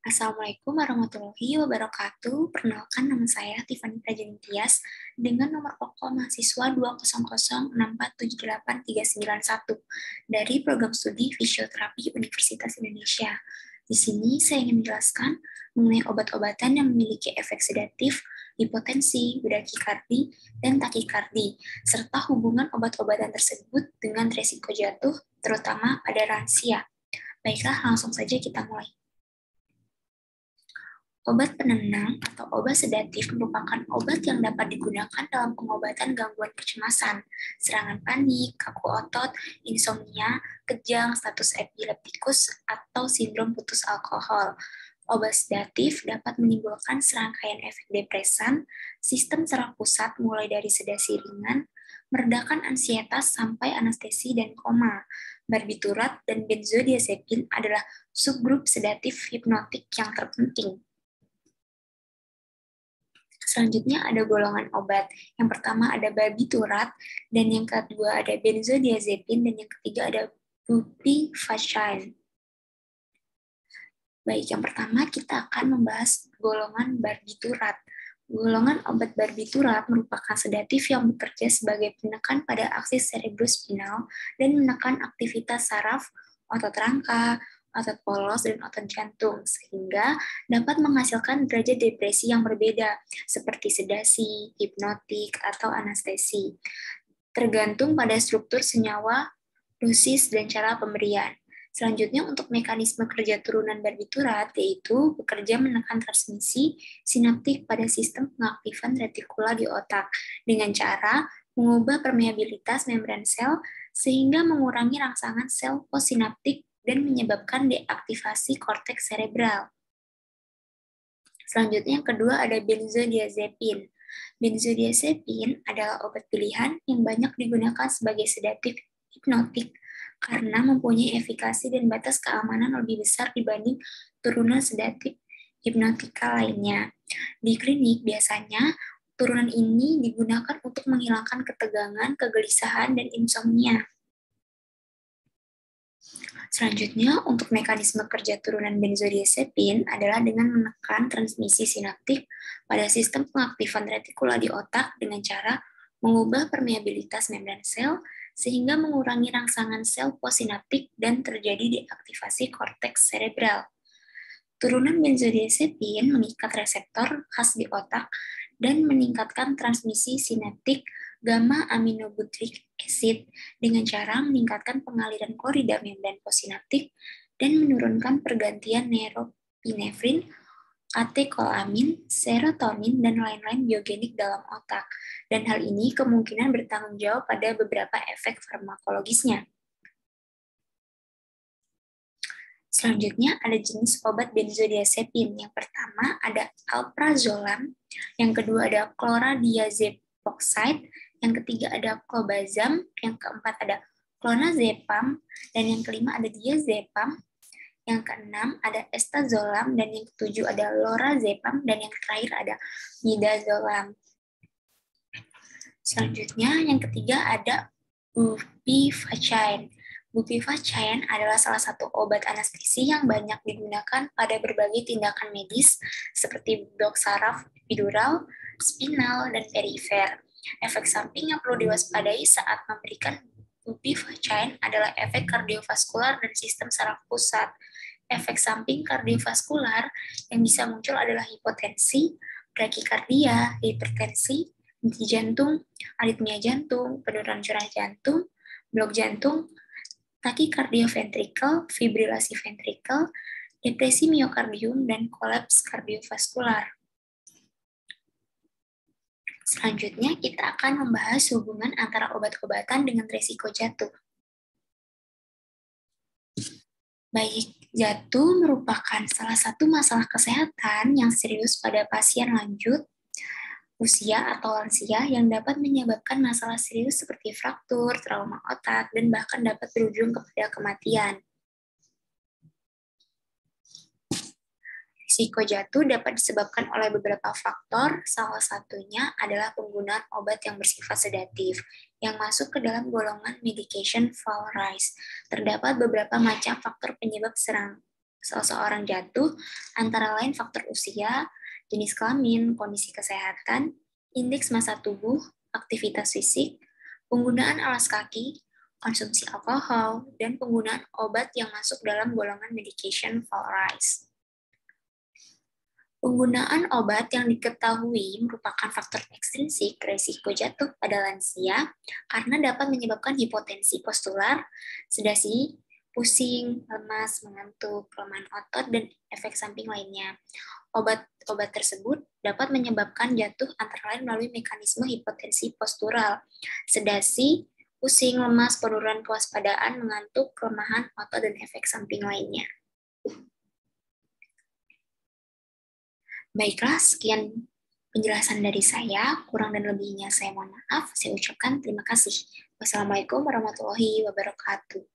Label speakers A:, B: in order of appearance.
A: Assalamualaikum warahmatullahi wabarakatuh. Perkenalkan, nama saya Tiffany Prajani Tias dengan nomor pokok mahasiswa 20064783991 dari Program Studi Fisioterapi Universitas Indonesia. Di sini saya ingin menjelaskan mengenai obat-obatan yang memiliki efek sedatif, hipotensi, brakikardi, dan takikardi, serta hubungan obat-obatan tersebut dengan resiko jatuh, terutama pada lansia. Baiklah, langsung saja kita mulai. Obat penenang atau obat sedatif merupakan obat yang dapat digunakan dalam pengobatan gangguan kecemasan, serangan panik, kaku otot, insomnia, kejang, status epileptikus, atau sindrom putus alkohol. Obat sedatif dapat menimbulkan serangkaian efek depresan, sistem saraf pusat mulai dari sedasi ringan, meredakan ansietas sampai anestesi dan koma. Barbiturat dan benzodiazepin adalah subgrup sedatif hipnotik yang terpenting. Selanjutnya ada golongan obat. Yang pertama ada barbiturat, dan yang kedua ada benzodiazepin, dan yang ketiga ada bupivacaine. Baik, yang pertama kita akan membahas golongan barbiturat. Golongan obat barbiturat merupakan sedatif yang bekerja sebagai penekan pada aksis cerebrospinal dan menekan aktivitas saraf, otot rangka, otot polos, dan otot jantung, sehingga dapat menghasilkan derajat depresi yang berbeda, seperti sedasi, hipnotik, atau anestesi, tergantung pada struktur senyawa, dosis, dan cara pemberian. Selanjutnya, untuk mekanisme kerja turunan barbiturat, yaitu bekerja menekan transmisi sinaptik pada sistem pengaktifan retikula di otak dengan cara mengubah permeabilitas membran sel sehingga mengurangi rangsangan sel postsinaptik dan menyebabkan deaktivasi korteks cerebral. Selanjutnya, yang kedua ada benzodiazepin. Benzodiazepin adalah obat pilihan yang banyak digunakan sebagai sedatif hipnotik karena mempunyai efikasi dan batas keamanan lebih besar dibanding turunan sedatif hipnotika lainnya. Di klinik, biasanya turunan ini digunakan untuk menghilangkan ketegangan, kegelisahan, dan insomnia. Selanjutnya, untuk mekanisme kerja turunan benzodiazepin adalah dengan menekan transmisi sinaptik pada sistem pengaktifan retikula di otak dengan cara mengubah permeabilitas membran sel sehingga mengurangi rangsangan sel postsinaptik dan terjadi deaktivasi korteks cerebral. Turunan benzodiazepin mengikat reseptor khas di otak dan meningkatkan transmisi sinaptik gamma aminobutyric acid dengan cara meningkatkan pengaliran klorida membran postsinaptik dan menurunkan pergantian neuropinefrin, katekolamin, serotonin, dan lain-lain biogenik dalam otak. Dan hal ini kemungkinan bertanggung jawab pada beberapa efek farmakologisnya. Selanjutnya ada jenis obat benzodiazepin. Yang pertama ada alprazolam, yang kedua ada chlordiazepoxide, yang ketiga ada clobazam, yang keempat ada clonazepam, dan yang kelima ada diazepam, yang keenam ada estazolam, dan yang ketujuh ada lorazepam, dan yang terakhir ada midazolam. Selanjutnya yang ketiga ada bupivacaine. Bupivacaine adalah salah satu obat anestesi yang banyak digunakan pada berbagai tindakan medis seperti blok saraf, epidural, spinal, dan perifer. Efek samping yang perlu diwaspadai saat memberikan bupivacaine adalah efek kardiovaskular dan sistem saraf pusat. Efek samping kardiovaskular yang bisa muncul adalah hipotensi, brakikardia, hipertensi, henti jantung, aritmia jantung, penurunan curah jantung, blok jantung, takikardia ventrikel, fibrilasi ventrikel, depresi miokardium, dan kolaps kardiovaskular. Selanjutnya, kita akan membahas hubungan antara obat-obatan dengan resiko jatuh. Baik, jatuh merupakan salah satu masalah kesehatan yang serius pada pasien lanjut usia atau lansia yang dapat menyebabkan masalah serius seperti fraktur, trauma otak, dan bahkan dapat berujung kepada kematian. Risiko jatuh dapat disebabkan oleh beberapa faktor, salah satunya adalah penggunaan obat yang bersifat sedatif, yang masuk ke dalam golongan medication fall rise. Terdapat beberapa macam faktor penyebab seseorang jatuh antara lain faktor usia, jenis kelamin, kondisi kesehatan, indeks massa tubuh, aktivitas fisik, penggunaan alas kaki, konsumsi alkohol, dan penggunaan obat yang masuk dalam golongan medication fall rise. Penggunaan obat yang diketahui merupakan faktor ekstrinsik risiko jatuh pada lansia karena dapat menyebabkan hipotensi postular, sedasi, pusing, lemas, mengantuk, kelemahan otot, dan efek samping lainnya. Obat-obat tersebut dapat menyebabkan jatuh antara lain melalui mekanisme hipotensi postural, sedasi, pusing, lemas, penurunan kewaspadaan, mengantuk, kelemahan otot, dan efek samping lainnya. Baiklah, sekian penjelasan dari saya. Kurang dan lebihnya saya mohon maaf. Saya ucapkan terima kasih. Wassalamualaikum warahmatullahi wabarakatuh.